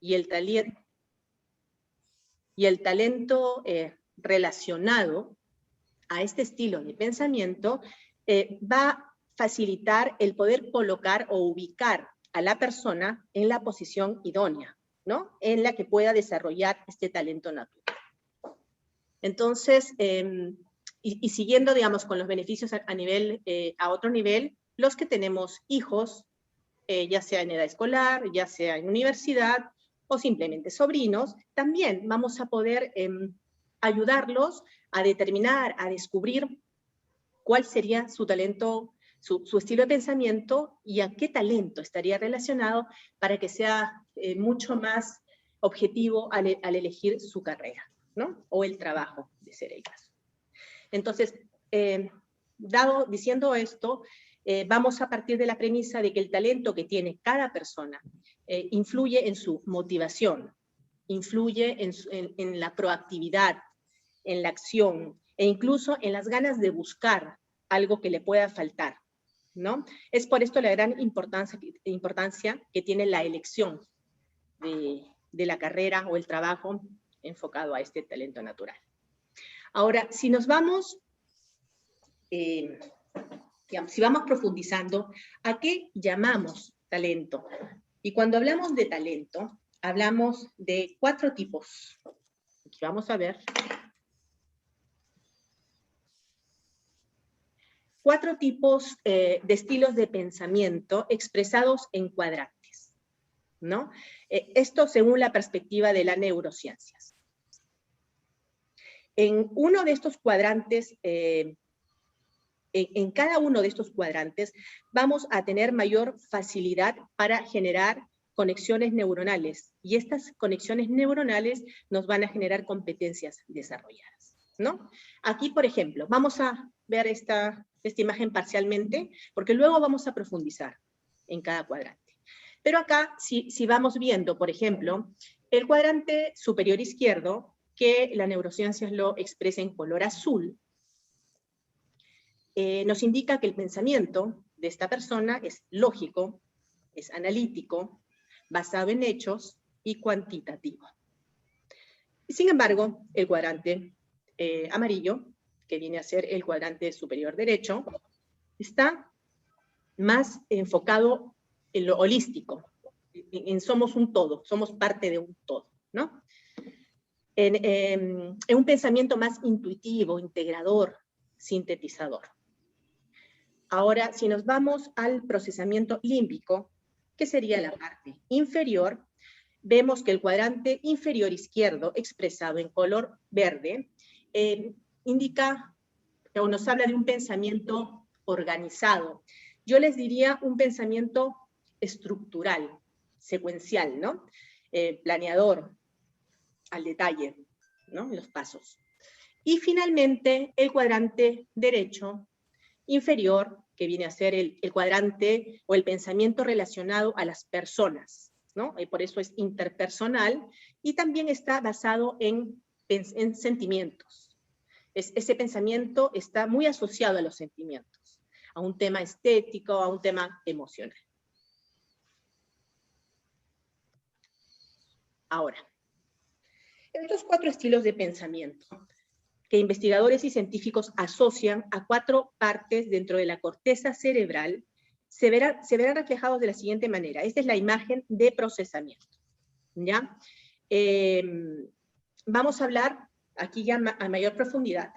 y el talento relacionado a este estilo de pensamiento va a facilitar el poder colocar o ubicar a la persona en la posición idónea, ¿no? En la que pueda desarrollar este talento natural. Entonces, y siguiendo, digamos, con los beneficios a otro nivel, los que tenemos hijos, ya sea en edad escolar, ya sea en universidad, o simplemente sobrinos, también vamos a poder ayudarlos a determinar, a descubrir cuál sería su talento, su estilo de pensamiento y a qué talento estaría relacionado para que sea mucho más objetivo al elegir su carrera, ¿no? O el trabajo, de ser el caso. Entonces, diciendo esto, vamos a partir de la premisa de que el talento que tiene cada persona influye en su motivación, influye en la proactividad, en la acción, e incluso en las ganas de buscar algo que le pueda faltar, ¿no? Es por esto la gran importancia que tiene la elección de la carrera o el trabajo enfocado a este talento natural. Ahora, si nos vamos, digamos, si vamos profundizando, ¿a qué llamamos talento? Y cuando hablamos de talento, hablamos de 4 tipos. Aquí vamos a ver. 4 tipos de estilos de pensamiento expresados en cuadrantes, ¿no? Esto según la perspectiva de las neurociencias. En uno de estos cuadrantes, en cada uno de estos cuadrantes, vamos a tener mayor facilidad para generar conexiones neuronales, y estas conexiones neuronales nos van a generar competencias desarrolladas, ¿no? Aquí, por ejemplo, vamos a ver esta imagen parcialmente, porque luego vamos a profundizar en cada cuadrante. Pero acá, si vamos viendo, por ejemplo, el cuadrante superior izquierdo, que la neurociencia lo expresa en color azul, nos indica que el pensamiento de esta persona es lógico, es analítico, basado en hechos y cuantitativo. Sin embargo, el cuadrante amarillo, que viene a ser el cuadrante superior derecho, está más enfocado en lo holístico, en somos un todo, somos parte de un todo, ¿no? En un pensamiento más intuitivo, integrador, sintetizador. Ahora, si nos vamos al procesamiento límbico, que sería la parte inferior, vemos que el cuadrante inferior izquierdo, expresado en color verde, indica o nos habla de un pensamiento organizado. Yo les diría un pensamiento estructural, secuencial, ¿no? Planeador, al detalle, ¿no? Los pasos. Y finalmente, el cuadrante derecho inferior, que viene a ser el cuadrante o el pensamiento relacionado a las personas, ¿no? Y por eso es interpersonal, y también está basado en sentimientos. Ese pensamiento está muy asociado a los sentimientos, a un tema estético, a un tema emocional. Ahora, estos 4 estilos de pensamiento que investigadores y científicos asocian a 4 partes dentro de la corteza cerebral se verán reflejados de la siguiente manera. Esta es la imagen de procesamiento, ¿ya? Vamos a hablar aquí ya a mayor profundidad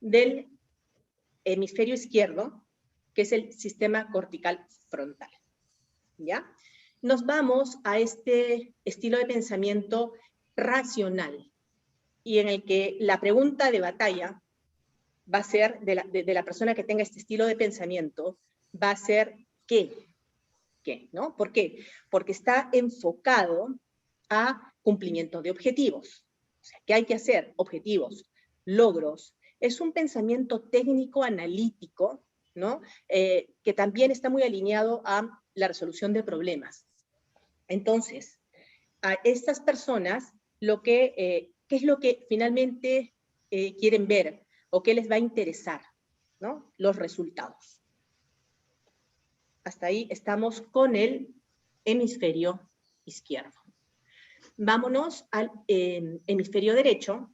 del hemisferio izquierdo, que es el sistema cortical frontal, ¿ya? Nos vamos a este estilo de pensamiento racional, y en el que la pregunta de batalla va a ser, de la persona que tenga este estilo de pensamiento, va a ser ¿qué? ¿Qué? ¿No? ¿Por qué? Porque está enfocado a cumplimiento de objetivos. O sea, ¿qué hay que hacer? Objetivos, logros. Es un pensamiento técnico, analítico, ¿no? Que también está muy alineado a la resolución de problemas. Entonces, a estas personas, ¿qué es lo que finalmente quieren ver o qué les va a interesar? ¿No? Los resultados. Hasta ahí estamos con el hemisferio izquierdo. vámonos al hemisferio derecho,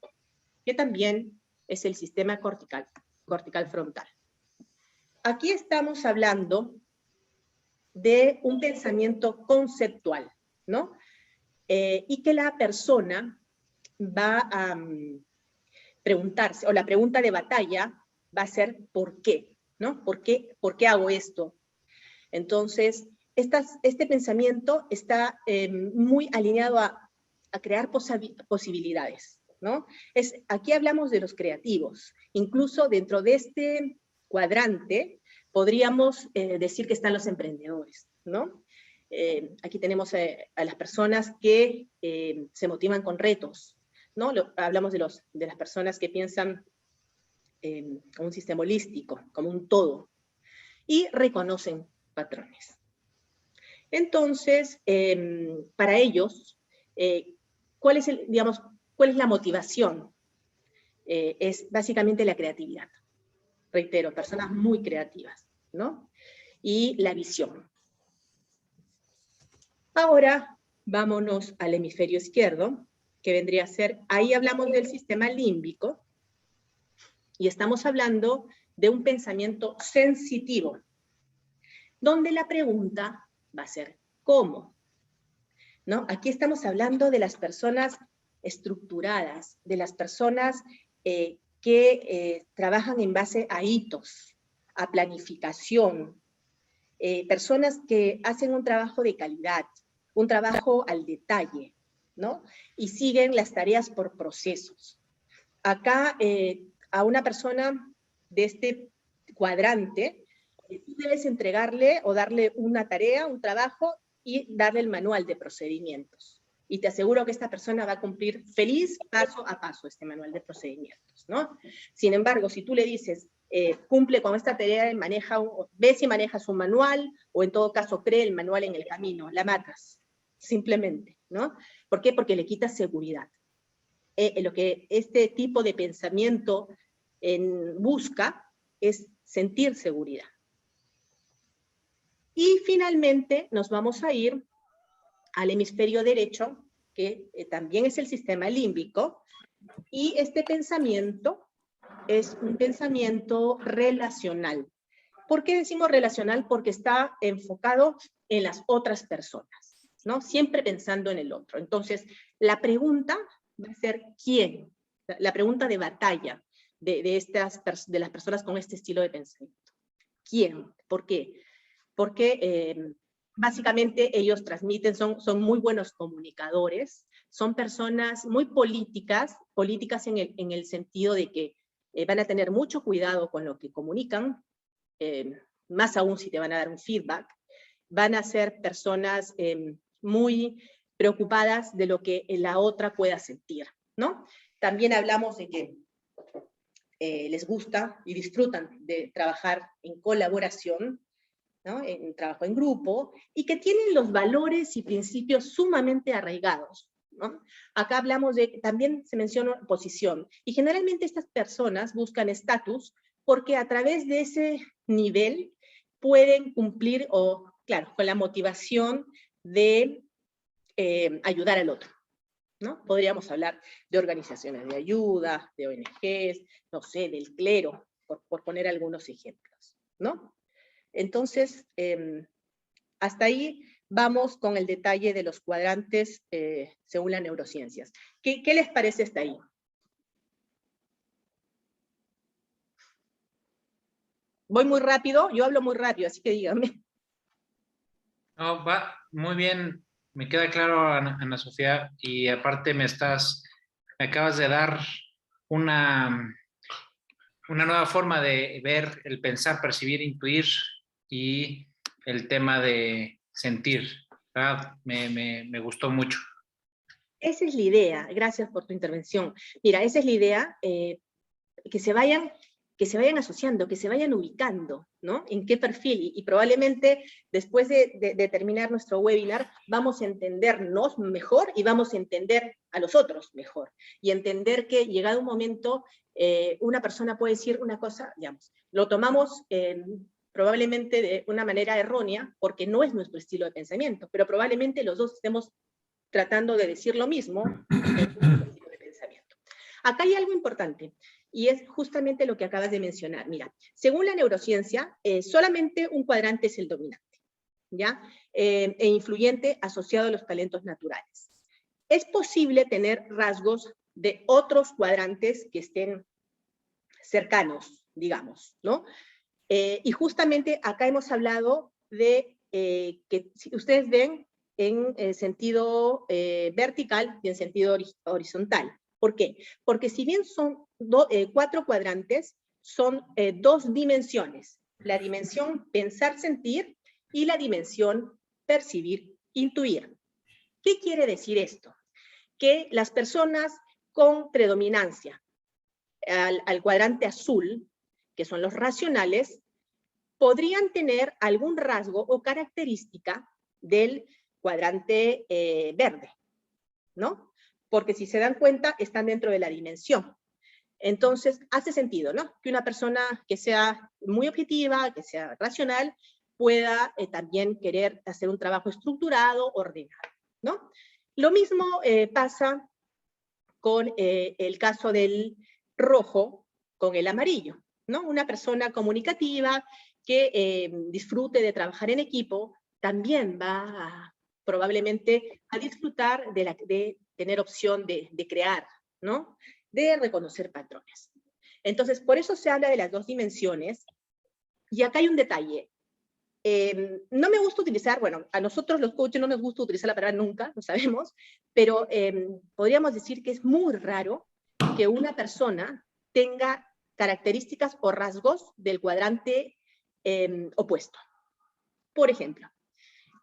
que también es el sistema cortical frontal. Aquí estamos hablando de un pensamiento conceptual, ¿no? Y que la persona va a preguntarse, o la pregunta de batalla va a ser ¿por qué? ¿No? ¿Por qué hago esto? Entonces, este pensamiento está muy alineado a crear posibilidades, ¿no? Aquí hablamos de los creativos. Incluso dentro de este cuadrante podríamos decir que están los emprendedores, ¿no? Aquí tenemos a las personas que se motivan con retos, ¿no? Hablamos de las personas que piensan como un sistema holístico, como un todo, y reconocen patrones. Entonces, para ellos, ¿cuál es la motivación? Es básicamente la creatividad. Reitero, personas muy creativas, ¿no? Y la visión. Ahora, vámonos al hemisferio izquierdo, que vendría a ser, ahí hablamos del sistema límbico, y estamos hablando de un pensamiento sensitivo, donde la pregunta va a ser ¿cómo? ¿No? Aquí estamos hablando de las personas estructuradas, de las personas que trabajan en base a hitos, a planificación, personas que hacen un trabajo de calidad, un trabajo al detalle, ¿no? Y siguen las tareas por procesos. Acá, a una persona de este cuadrante, tú debes entregarle o darle una tarea, un trabajo, y darle el manual de procedimientos. Y te aseguro que esta persona va a cumplir feliz paso a paso este manual de procedimientos, ¿no? Sin embargo, si tú le dices, cumple con esta tarea, ve si manejas un manual, o en todo caso cree el manual en el camino, la matas, simplemente, ¿no? ¿Por qué? Porque le quitas seguridad. Lo que este tipo de pensamiento busca es sentir seguridad. Y finalmente nos vamos a ir al hemisferio derecho, que también es el sistema límbico, y este pensamiento es un pensamiento relacional. ¿Por qué decimos relacional? Porque está enfocado en las otras personas, ¿no? Siempre pensando en el otro. Entonces, la pregunta va a ser ¿quién? La pregunta de batalla de las personas con este estilo de pensamiento. ¿Quién? ¿Por qué? Porque básicamente ellos transmiten, son muy buenos comunicadores, son personas muy políticas en el sentido de que van a tener mucho cuidado con lo que comunican, más aún si te van a dar un feedback, van a ser personas muy preocupadas de lo que la otra pueda sentir, ¿no? También hablamos de que les gusta y disfrutan de trabajar en colaboración, ¿no? En trabajo en grupo, y que tienen los valores y principios sumamente arraigados, ¿no? Acá hablamos también se menciona posición, y generalmente estas personas buscan estatus porque a través de ese nivel pueden cumplir, claro, con la motivación de ayudar al otro, ¿no? Podríamos hablar de organizaciones de ayuda, de ONGs, no sé, del clero, por poner algunos ejemplos, ¿no? Entonces, hasta ahí vamos con el detalle de los cuadrantes según las neurociencias. ¿Qué les parece hasta ahí? Voy muy rápido, yo hablo muy rápido, así que díganme. No, va muy bien, me queda claro, Ana Sofía, y aparte me acabas de dar una nueva forma de ver el pensar, percibir, intuir y el tema de sentir, ¿verdad? Me gustó mucho. Esa es la idea, gracias por tu intervención. Mira, esa es la idea, que se vayan asociando, que se vayan ubicando, ¿no? En qué perfil, y probablemente después de terminar nuestro webinar, vamos a entendernos mejor y vamos a entender a los otros mejor, y entender que llegado un momento, una persona puede decir una cosa, digamos, lo tomamos probablemente de una manera errónea, porque no es nuestro estilo de pensamiento, pero probablemente los dos estemos tratando de decir lo mismo en un estilo de pensamiento. Acá hay algo importante, y es justamente lo que acabas de mencionar. Mira, según la neurociencia, solamente un cuadrante es el dominante, ¿ya? E influyente asociado a los talentos naturales. Es posible tener rasgos de otros cuadrantes que estén cercanos, digamos, ¿no? Y justamente acá hemos hablado de que si ustedes ven en sentido vertical y en sentido horizontal. ¿Por qué? Porque si bien son 4 cuadrantes, son 2 dimensiones. La dimensión pensar-sentir y la dimensión percibir-intuir. ¿Qué quiere decir esto? Que las personas con predominancia al cuadrante azul, que son los racionales, podrían tener algún rasgo o característica del cuadrante verde, ¿no? Porque si se dan cuenta, están dentro de la dimensión. Entonces, hace sentido, ¿no? Que una persona que sea muy objetiva, que sea racional, pueda también querer hacer un trabajo estructurado, ordenado, ¿no? Lo mismo pasa con el caso del rojo con el amarillo, ¿no? Una persona comunicativa que disfrute de trabajar en equipo también va probablemente a disfrutar de tener opción de crear, ¿no? De reconocer patrones. Entonces, por eso se habla de las 2 dimensiones, y acá hay un detalle. No me gusta utilizar, bueno, a nosotros los coaches no nos gusta utilizar la palabra nunca, lo sabemos, pero podríamos decir que es muy raro que una persona tenga características o rasgos del cuadrante opuesto. Por ejemplo,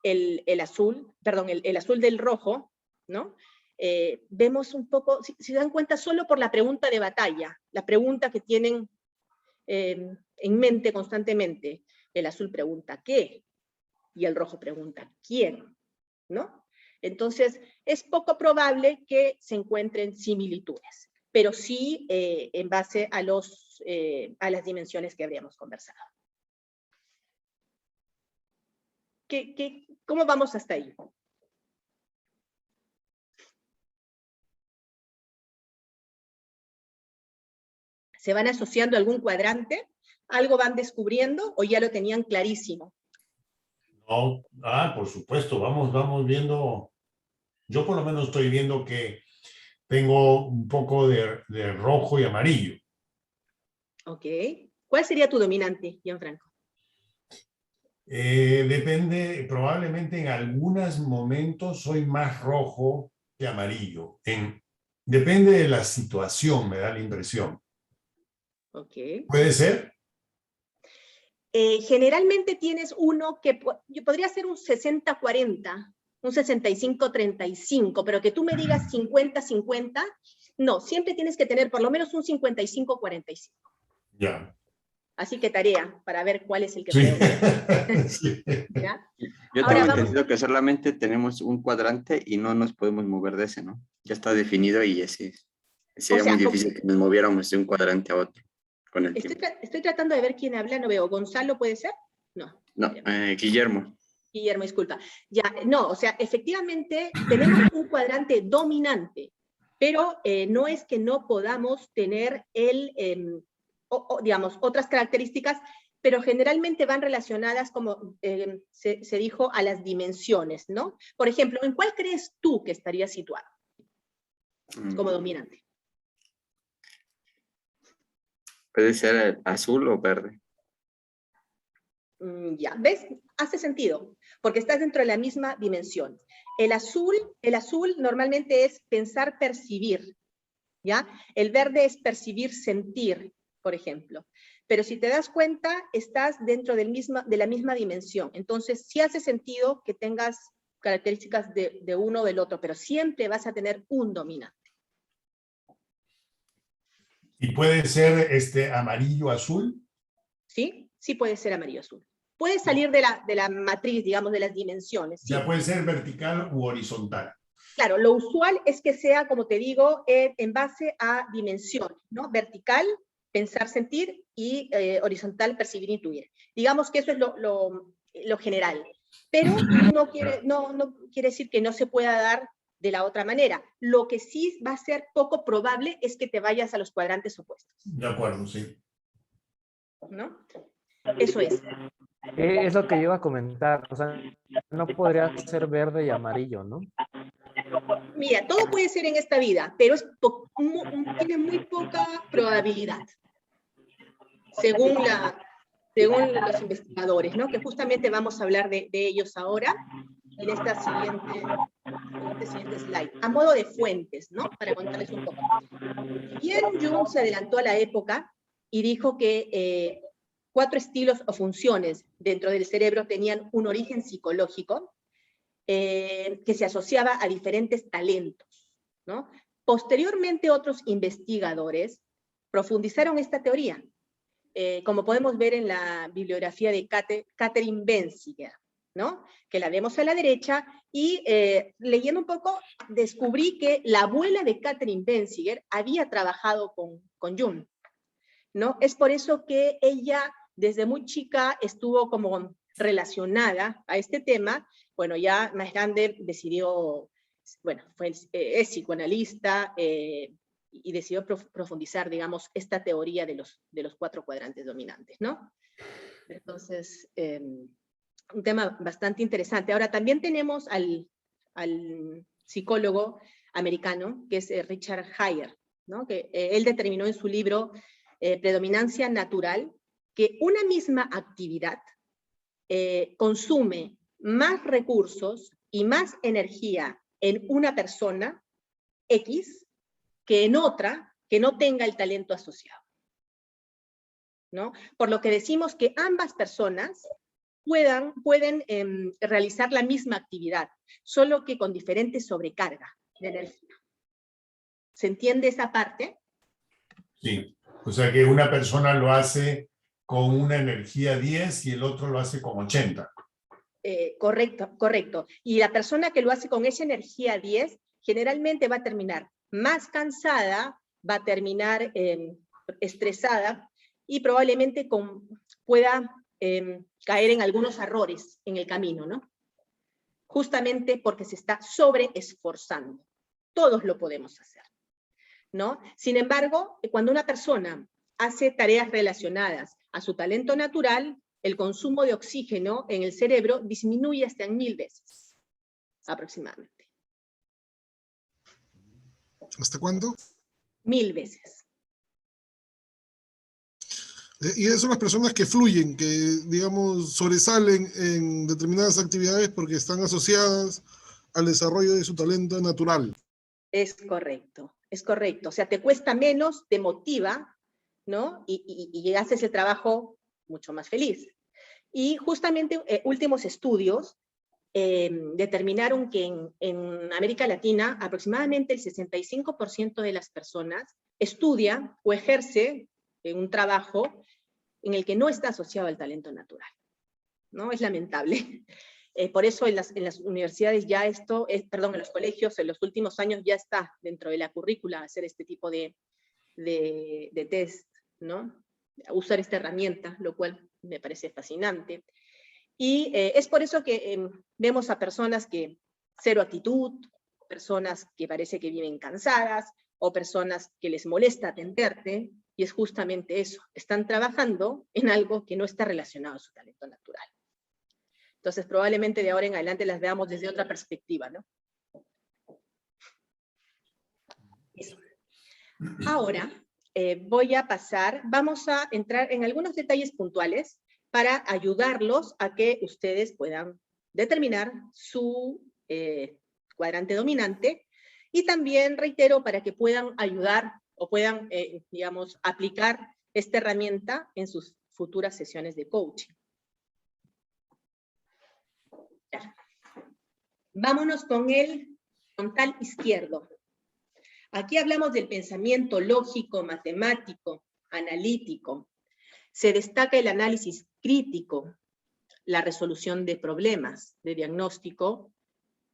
el azul del rojo, ¿no? Vemos un poco, si se dan cuenta, solo por la pregunta de batalla, la pregunta que tienen en mente constantemente. El azul pregunta ¿qué? Y el rojo pregunta ¿quién? ¿No? Entonces, es poco probable que se encuentren similitudes, pero sí en base a las dimensiones que habríamos conversado. ¿Cómo vamos hasta ahí? ¿Se van asociando a algún cuadrante? ¿Algo van descubriendo o ya lo tenían clarísimo? No, por supuesto, vamos viendo. Yo por lo menos estoy viendo que tengo un poco de rojo y amarillo. Ok. ¿Cuál sería tu dominante, Gianfranco? Depende, probablemente en algunos momentos soy más rojo que amarillo. Depende de la situación, me da la impresión. Ok. ¿Puede ser? Generalmente tienes uno que podría ser un 60-40, un 65-35, pero que tú me digas 50-50, no, siempre tienes que tener por lo menos un 55-45. Ya. Así que tarea para ver cuál es el que Sí. predomina. Sí. ¿Ya? Yo Ahora tengo vamos entendido que solamente tenemos un cuadrante y no nos podemos mover de ese, ¿no? Ya está definido y ese sería muy difícil que nos moviéramos de un cuadrante a otro con el tiempo. Estoy tratando de ver quién habla, no veo. ¿Gonzalo puede ser? No. No, Guillermo. Guillermo, disculpa. Ya, no, o sea, efectivamente tenemos un cuadrante dominante, pero no es que no podamos tener digamos, otras características, pero generalmente van relacionadas, como se dijo, a las dimensiones, ¿no? Por ejemplo, ¿en cuál crees tú que estaría situado como dominante? Puede ser azul o verde. Ya, ¿ves? Hace sentido, porque estás dentro de la misma dimensión. El azul normalmente es pensar, percibir, ¿ya? El verde es percibir, sentir, por ejemplo. Pero si te das cuenta, estás dentro de la misma dimensión. Entonces, sí hace sentido que tengas características de uno o del otro, pero siempre vas a tener un dominante. ¿Y puede ser amarillo-azul? ¿Sí? Sí puede ser amarillo-azul. Puede salir de la matriz, digamos, de las dimensiones. ¿Sí? Ya puede ser vertical u horizontal. Claro, lo usual es que sea, como te digo, en base a dimensiones, ¿no? Vertical, pensar, sentir, y horizontal, percibir, intuir. Digamos que eso es lo general. Pero no quiere decir que no se pueda dar de la otra manera. Lo que sí va a ser poco probable es que te vayas a los cuadrantes opuestos. De acuerdo, sí. ¿No? Eso es. Es lo que yo iba a comentar, o sea, no podría ser verde y amarillo, ¿no? Mira, todo puede ser en esta vida, pero tiene muy poca probabilidad, según los investigadores, ¿no? Que justamente vamos a hablar de ellos ahora, en esta siguiente slide, a modo de fuentes, ¿no? Para contarles un poco. Bien, Jung se adelantó a la época y dijo que 4 estilos o funciones dentro del cerebro tenían un origen psicológico que se asociaba a diferentes talentos, ¿no? Posteriormente, otros investigadores profundizaron esta teoría, como podemos ver en la bibliografía de Catherine Benziger, ¿no? Que la vemos a la derecha, y leyendo un poco, descubrí que la abuela de Catherine Benziger había trabajado con Jung, ¿no? Es por eso que ella, desde muy chica, estuvo como relacionada a este tema. Bueno, ya más grande decidió, bueno, es psicoanalista, y decidió profundizar, digamos, esta teoría de los 4 cuadrantes dominantes, ¿no? Entonces, un tema bastante interesante. Ahora, también tenemos al psicólogo americano, que es Richard Heyer, ¿no? Que él determinó en su libro Predominancia Natural, que una misma actividad consume más recursos y más energía en una persona X que en otra que no tenga el talento asociado, ¿no? Por lo que decimos que ambas personas pueden realizar la misma actividad, solo que con diferente sobrecarga de energía. ¿Se entiende esa parte? Sí, o sea que una persona lo hace con una energía 10 y el otro lo hace con 80. Correcto. Y la persona que lo hace con esa energía 10 generalmente va a terminar más cansada, va a terminar estresada, y probablemente pueda caer en algunos errores en el camino, ¿no? Justamente porque se está sobreesforzando. Todos lo podemos hacer, ¿no? Sin embargo, cuando una persona hace tareas relacionadas a su talento natural, el consumo de oxígeno en el cerebro disminuye hasta en 1000 veces, aproximadamente. ¿Hasta cuándo? 1000 veces. Y esas son las personas que fluyen, que, digamos, sobresalen en determinadas actividades porque están asociadas al desarrollo de su talento natural. Es correcto. O sea, te cuesta menos, te motiva, ¿no? Y haces el trabajo mucho más feliz. Y justamente últimos estudios determinaron que en América Latina aproximadamente el 65% de las personas estudia o ejerce un trabajo en el que no está asociado al talento natural, ¿no? Es lamentable. Por eso en las universidades ya en los colegios en los últimos años ya está dentro de la currícula hacer este tipo de test, ¿no? Usar esta herramienta, lo cual me parece fascinante. Y es por eso que vemos a personas que cero actitud, personas que parece que viven cansadas, o personas que les molesta atenderte, y es justamente eso, están trabajando en algo que no está relacionado a su talento natural. Entonces probablemente de ahora en adelante las veamos desde otra perspectiva, ¿no? Eso. Ahora vamos a entrar en algunos detalles puntuales para ayudarlos a que ustedes puedan determinar su cuadrante dominante, y también, reitero, para que puedan ayudar o puedan, digamos, aplicar esta herramienta en sus futuras sesiones de coaching. Vámonos con el frontal izquierdo. Aquí hablamos del pensamiento lógico, matemático, analítico. Se destaca el análisis crítico, la resolución de problemas de diagnóstico,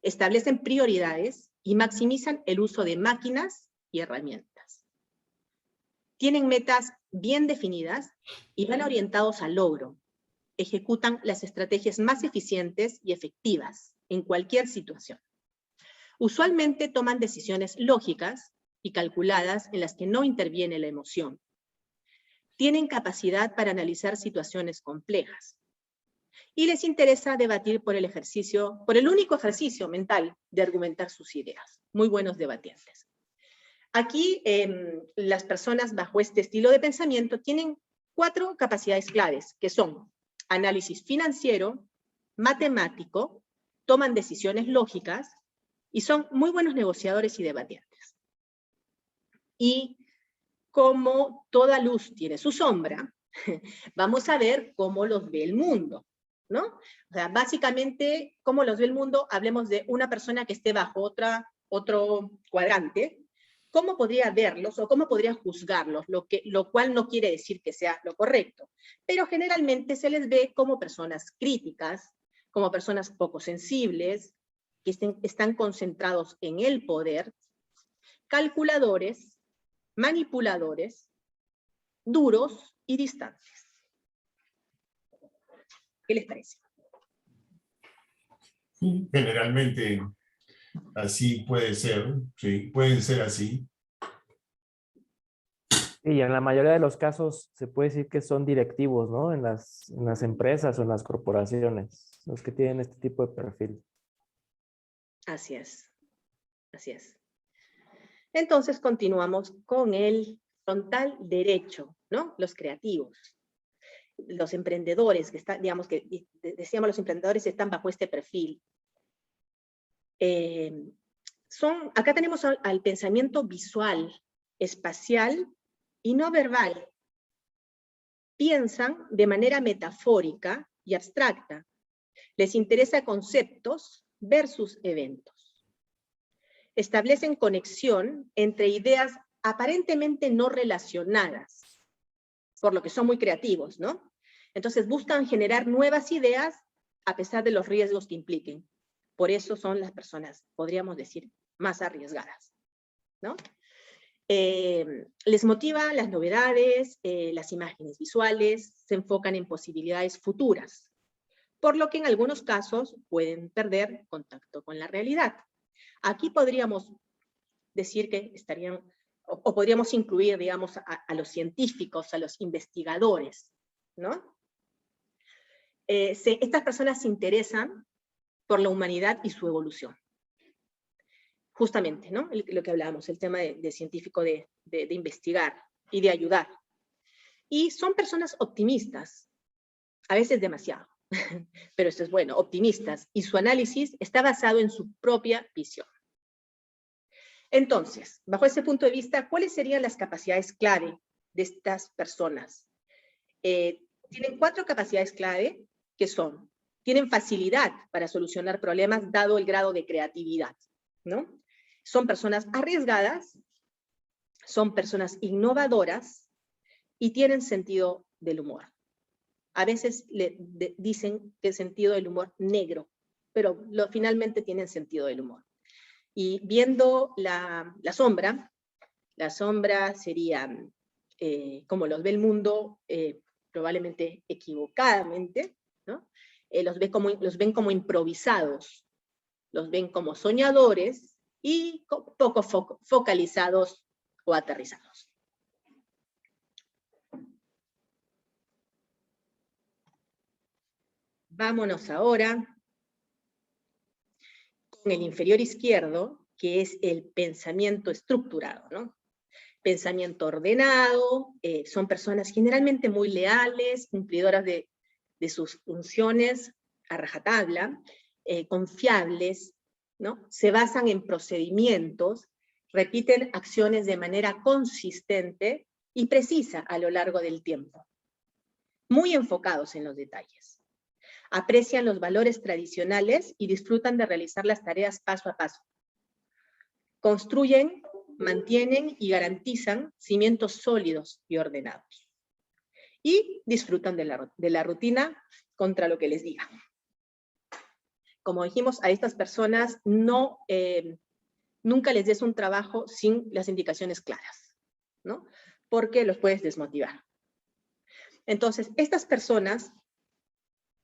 establecen prioridades y maximizan el uso de máquinas y herramientas. Tienen metas bien definidas y van orientados al logro. Ejecutan las estrategias más eficientes y efectivas en cualquier situación. Usualmente toman decisiones lógicas y calculadas en las que no interviene la emoción. Tienen capacidad para analizar situaciones complejas. Y les interesa debatir por el único ejercicio mental de argumentar sus ideas. Muy buenos debatientes. Aquí, las personas bajo este estilo de pensamiento tienen 4 capacidades claves, que son análisis financiero, matemático, toman decisiones lógicas y son muy buenos negociadores y debatientes. Y como toda luz tiene su sombra, vamos a ver cómo los ve el mundo, ¿no? O sea, básicamente, cómo los ve el mundo, hablemos de una persona que esté bajo otro cuadrante, ¿cómo podría verlos o cómo podría juzgarlos? Lo cual no quiere decir que sea lo correcto, pero generalmente se les ve como personas críticas, como personas poco sensibles, que están concentrados en el poder, calculadores, manipuladores, duros y distantes. ¿Qué les parece? Generalmente así puede ser, sí, pueden ser así. Y en la mayoría de los casos se puede decir que son directivos, ¿no? En las empresas o en las corporaciones, los que tienen este tipo de perfil. Así es, así es. Entonces continuamos con el frontal derecho, ¿no? Los creativos, los emprendedores, que están, digamos que, decíamos, los emprendedores están bajo este perfil. Acá tenemos al pensamiento visual, espacial y no verbal. Piensan de manera metafórica y abstracta. Les interesa conceptos versus eventos. Establecen conexión entre ideas aparentemente no relacionadas, por lo que son muy creativos, ¿no? Entonces buscan generar nuevas ideas a pesar de los riesgos que impliquen. Por eso son las personas, podríamos decir, más arriesgadas, ¿no? Les motivan las novedades, las imágenes visuales, se enfocan en posibilidades futuras, por lo que en algunos casos pueden perder contacto con la realidad. Aquí podríamos decir que estarían, o podríamos incluir, digamos, a los científicos, a los investigadores, ¿no? Estas personas se interesan por la humanidad y su evolución. Justamente, ¿no? Lo que hablábamos, el tema de científico de investigar y de ayudar. Y son personas optimistas, a veces demasiado, pero esto es bueno, optimistas, y su análisis está basado en su propia visión. Entonces, bajo ese punto de vista, ¿cuáles serían las capacidades clave de estas personas? Tienen 4 capacidades clave, que son, tienen facilidad para solucionar problemas dado el grado de creatividad, ¿no? Son personas arriesgadas, son personas innovadoras y tienen sentido del humor. A veces dicen que el sentido del humor negro, pero finalmente tienen sentido del humor. Y viendo la sombra sería, como los ve el mundo, probablemente equivocadamente, ¿no? Los ven como improvisados, los ven como soñadores y poco focalizados o aterrizados. Vámonos ahora con el inferior izquierdo, que es el pensamiento estructurado, ¿no? Pensamiento ordenado, son personas generalmente muy leales, cumplidoras de sus funciones a rajatabla, confiables, ¿no? Se basan en procedimientos, repiten acciones de manera consistente y precisa a lo largo del tiempo. Muy enfocados en los detalles. Aprecian los valores tradicionales y disfrutan de realizar las tareas paso a paso. Construyen, mantienen y garantizan cimientos sólidos y ordenados. Y disfrutan de la rutina contra lo que les diga. Como dijimos, a estas personas nunca les des un trabajo sin las indicaciones claras, ¿no? Porque los puedes desmotivar. Entonces, estas personas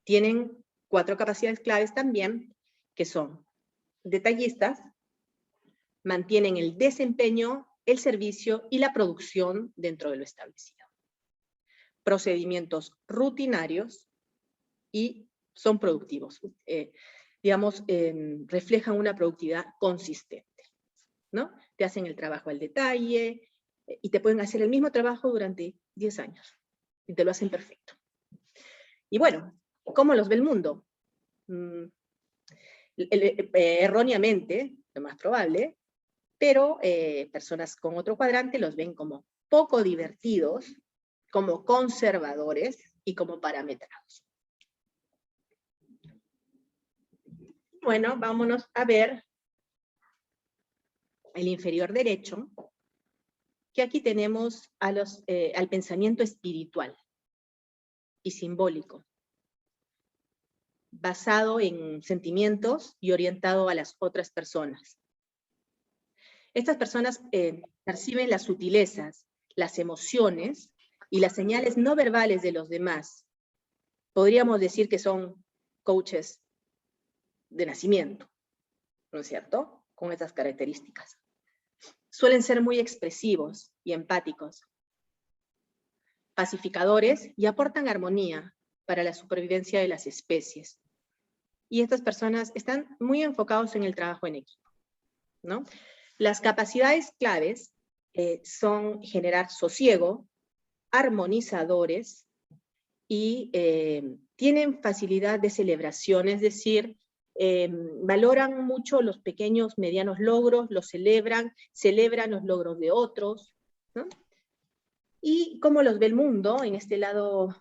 tienen 4 capacidades claves también, que son detallistas, mantienen el desempeño, el servicio y la producción dentro de lo establecido. Procedimientos rutinarios y son productivos. Reflejan una productividad consistente, ¿no? Te hacen el trabajo al detalle y te pueden hacer el mismo trabajo durante 10 años y te lo hacen perfecto. Y bueno, ¿cómo los ve el mundo? Erróneamente, lo más probable, pero personas con otro cuadrante los ven como poco divertidos, como conservadores y como parametrados. Bueno, vámonos a ver el inferior derecho, que aquí tenemos al pensamiento espiritual y simbólico, basado en sentimientos y orientado a las otras personas. Estas personas perciben las sutilezas, las emociones y las señales no verbales de los demás. Podríamos decir que son coaches de nacimiento, ¿no es cierto? Con estas características. Suelen ser muy expresivos y empáticos, pacificadores y aportan armonía para la supervivencia de las especies. Y estas personas están muy enfocados en el trabajo en equipo, ¿no? Las capacidades claves son generar sosiego, armonizadores y tienen facilidad de celebración, es decir, valoran mucho los pequeños, medianos logros, los celebran los logros de otros, ¿no? Y cómo los ve el mundo en este lado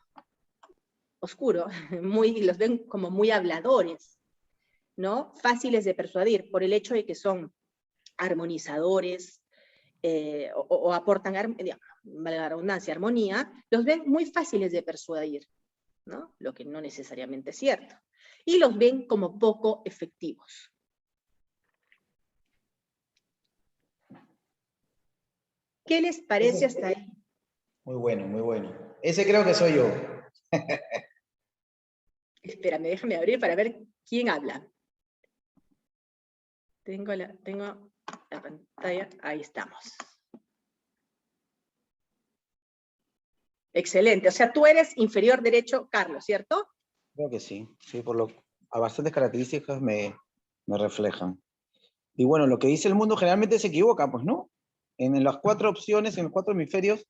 oscuro, los ven como muy habladores, ¿no? Fáciles de persuadir por el hecho de que son armonizadores o aportan, valga la redundancia, armonía, los ven muy fáciles de persuadir, ¿no? Lo que no necesariamente es cierto. Y los ven como poco efectivos. ¿Qué les parece hasta ahí? Muy bueno, muy bueno. Ese creo que soy yo. Espérame, déjame abrir para ver quién habla. Tengo la pantalla, ahí estamos. Excelente, o sea, tú eres inferior derecho, Carlos, ¿cierto? Creo que sí, a bastantes características me reflejan. Y bueno, lo que dice el mundo generalmente se equivoca, pues, ¿no? En las 4 opciones, en los 4 hemisferios,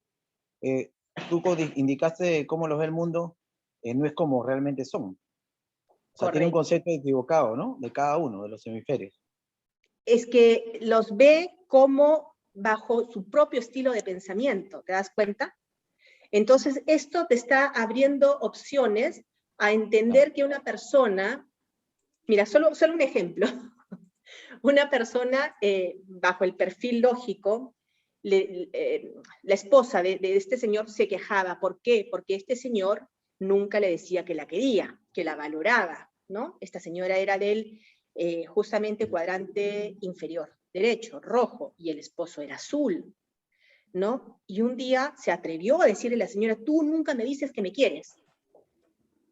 tú indicaste cómo los ve el mundo, no es como realmente son. O sea, tiene un concepto equivocado, ¿no? De cada uno de los hemisferios. Es que los ve como bajo su propio estilo de pensamiento, ¿te das cuenta? Entonces, esto te está abriendo opciones a entender que una persona, mira, solo un ejemplo, una persona bajo el perfil lógico, la esposa de este señor se quejaba. ¿Por qué? Porque este señor nunca le decía que la quería, que la valoraba, ¿no? Esta señora era del justamente cuadrante inferior derecho, rojo, y el esposo era azul, ¿no? Y un día se atrevió a decirle a la señora, tú nunca me dices que me quieres.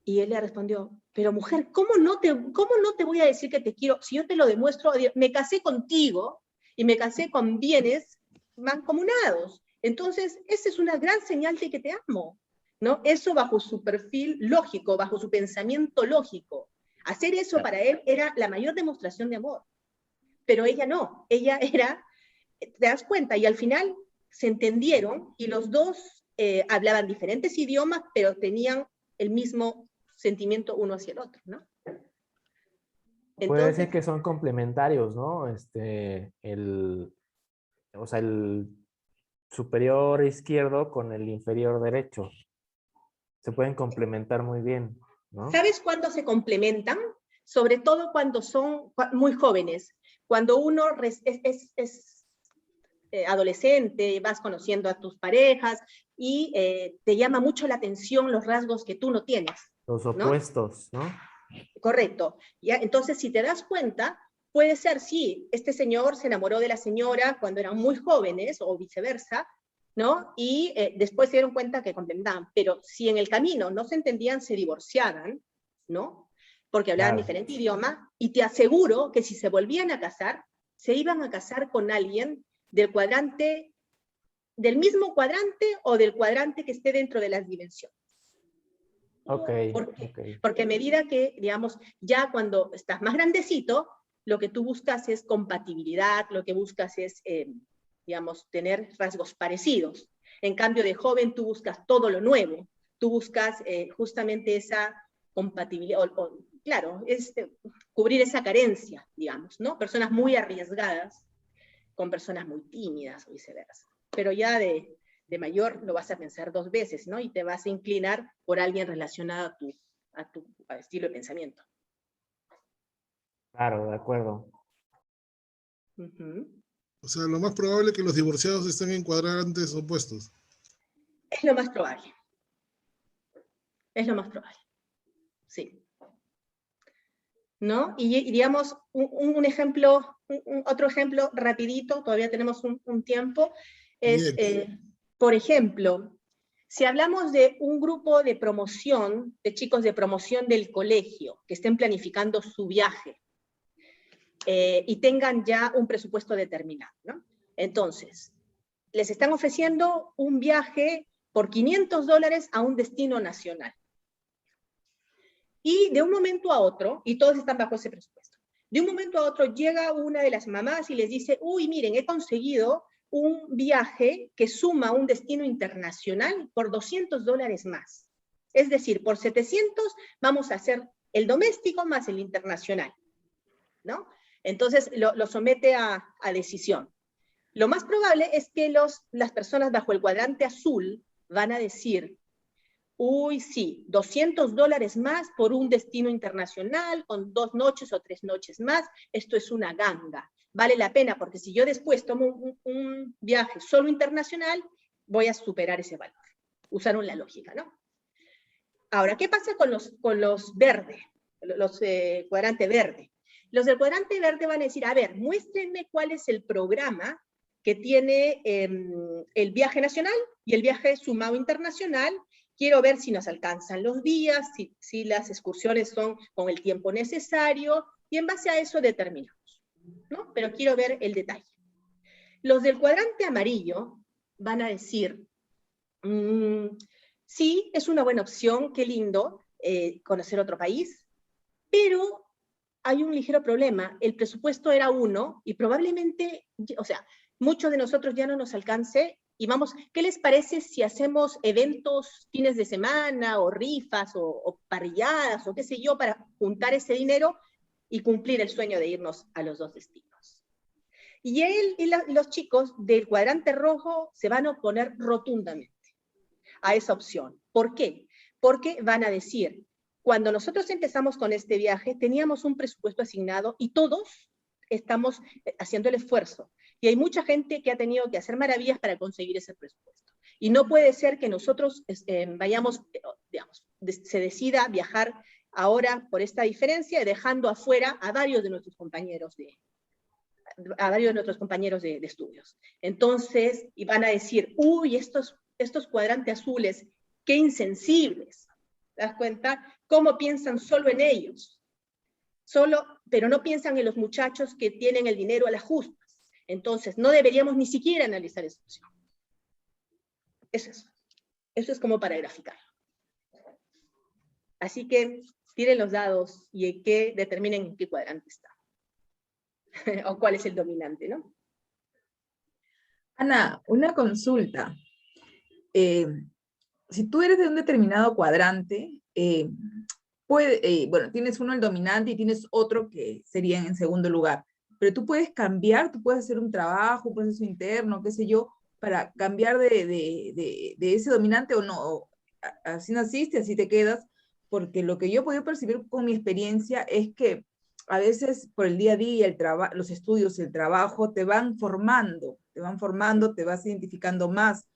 Y él le respondió, pero mujer, ¿cómo no te voy a decir que te quiero? Si yo te lo demuestro, me casé contigo y me casé con bienes mancomunados. Entonces, esa es una gran señal de que te amo, ¿no? Eso bajo su perfil lógico, bajo su pensamiento lógico. Hacer eso para él era la mayor demostración de amor. Pero ella no, ella era, te das cuenta, y al final se entendieron y los dos hablaban diferentes idiomas, pero tenían el mismo sentimiento uno hacia el otro, ¿no? Entonces, puede decir que son complementarios, ¿no? O sea, el superior izquierdo con el inferior derecho. Se pueden complementar muy bien, ¿no? ¿Sabes cuándo se complementan? Sobre todo cuando son muy jóvenes. Cuando uno es adolescente, vas conociendo a tus parejas y te llama mucho la atención los rasgos que tú no tienes. Los opuestos, ¿no? Correcto. ¿Ya? Entonces, si te das cuenta, puede ser, sí, este señor se enamoró de la señora cuando eran muy jóvenes, o viceversa, ¿no? Y después se dieron cuenta que complementaban. Pero si en el camino no se entendían, se divorciaban, ¿no? Porque hablaban diferente idioma, y te aseguro que si se volvían a casar, se iban a casar con alguien del cuadrante, del mismo cuadrante o del cuadrante que esté dentro de las dimensiones. Ok, ¿Por qué? ok. Porque a medida que, digamos, ya cuando estás más grandecito, lo que tú buscas es compatibilidad, lo que buscas es, digamos, tener rasgos parecidos. En cambio, de joven tú buscas todo lo nuevo, tú buscas justamente esa compatibilidad, claro, es cubrir esa carencia, digamos, ¿no? Personas muy arriesgadas con personas muy tímidas o viceversa. Pero ya de mayor lo vas a pensar 2 veces, ¿no? Y te vas a inclinar por alguien relacionado a tu estilo de pensamiento. Claro, de acuerdo. Uh-huh. O sea, lo más probable es que los divorciados estén en cuadrantes opuestos. Es lo más probable. Es lo más probable. Sí. ¿No? Y digamos, un ejemplo, otro ejemplo rapidito, todavía tenemos un tiempo, es, por ejemplo, si hablamos de un grupo de promoción, de chicos de promoción del colegio, que estén planificando su viaje, y tengan ya un presupuesto determinado, ¿no? Entonces, les están ofreciendo un viaje por $500 a un destino nacional. Y de un momento a otro, y todos están bajo ese presupuesto, de un momento a otro llega una de las mamás y les dice, uy, miren, he conseguido un viaje que suma un destino internacional por $200 más. Es decir, por 700 vamos a hacer el doméstico más el internacional, ¿no? Entonces lo somete a decisión. Lo más probable es que las personas bajo el cuadrante azul van a decir, uy, sí, $200 más por un destino internacional, con 2 noches o 3 noches más, esto es una ganga. Vale la pena, porque si yo después tomo un viaje solo internacional, voy a superar ese valor. Usaron la lógica, ¿no? Ahora, ¿qué pasa con los verdes? Los cuadrante verde. Los del cuadrante verde van a decir, a ver, muéstrenme cuál es el programa que tiene el viaje nacional y el viaje sumado internacional. Quiero ver si nos alcanzan los días, si las excursiones son con el tiempo necesario, y en base a eso determinamos, ¿no? Pero quiero ver el detalle. Los del cuadrante amarillo van a decir, sí, es una buena opción, qué lindo conocer otro país, pero hay un ligero problema. El presupuesto era 1 y probablemente, o sea, muchos de nosotros ya no nos alcance. Y vamos, ¿qué les parece si hacemos eventos fines de semana, o rifas, o parrilladas, o qué sé yo, para juntar ese dinero y cumplir el sueño de irnos a los 2 destinos? Y los chicos del cuadrante rojo se van a oponer rotundamente a esa opción. ¿Por qué? Porque van a decir, cuando nosotros empezamos con este viaje, teníamos un presupuesto asignado y todos estamos haciendo el esfuerzo. Y hay mucha gente que ha tenido que hacer maravillas para conseguir ese presupuesto. Y no puede ser que nosotros vayamos, digamos, se decida viajar ahora por esta diferencia, dejando afuera a varios de nuestros compañeros de estudios. Entonces, y van a decir, uy, estos cuadrantes azules, qué insensibles. ¿Te das cuenta? ¿Cómo piensan solo en ellos? Pero no piensan en los muchachos que tienen el dinero a las justas. Entonces, no deberíamos ni siquiera analizar esa opción. Eso es como para graficar. Así que tiren los dados y determinen en qué cuadrante está. O cuál es el dominante, ¿no? Ana, una consulta. Si tú eres de un determinado cuadrante, bueno, tienes uno el dominante y tienes otro que sería en segundo lugar, pero tú puedes cambiar, tú puedes hacer un trabajo, un proceso interno, qué sé yo, para cambiar de ese dominante o no, así naciste, así te quedas, porque lo que yo he podido percibir con mi experiencia es que a veces por el día a día, los estudios, el trabajo, te van formando, te vas identificando más,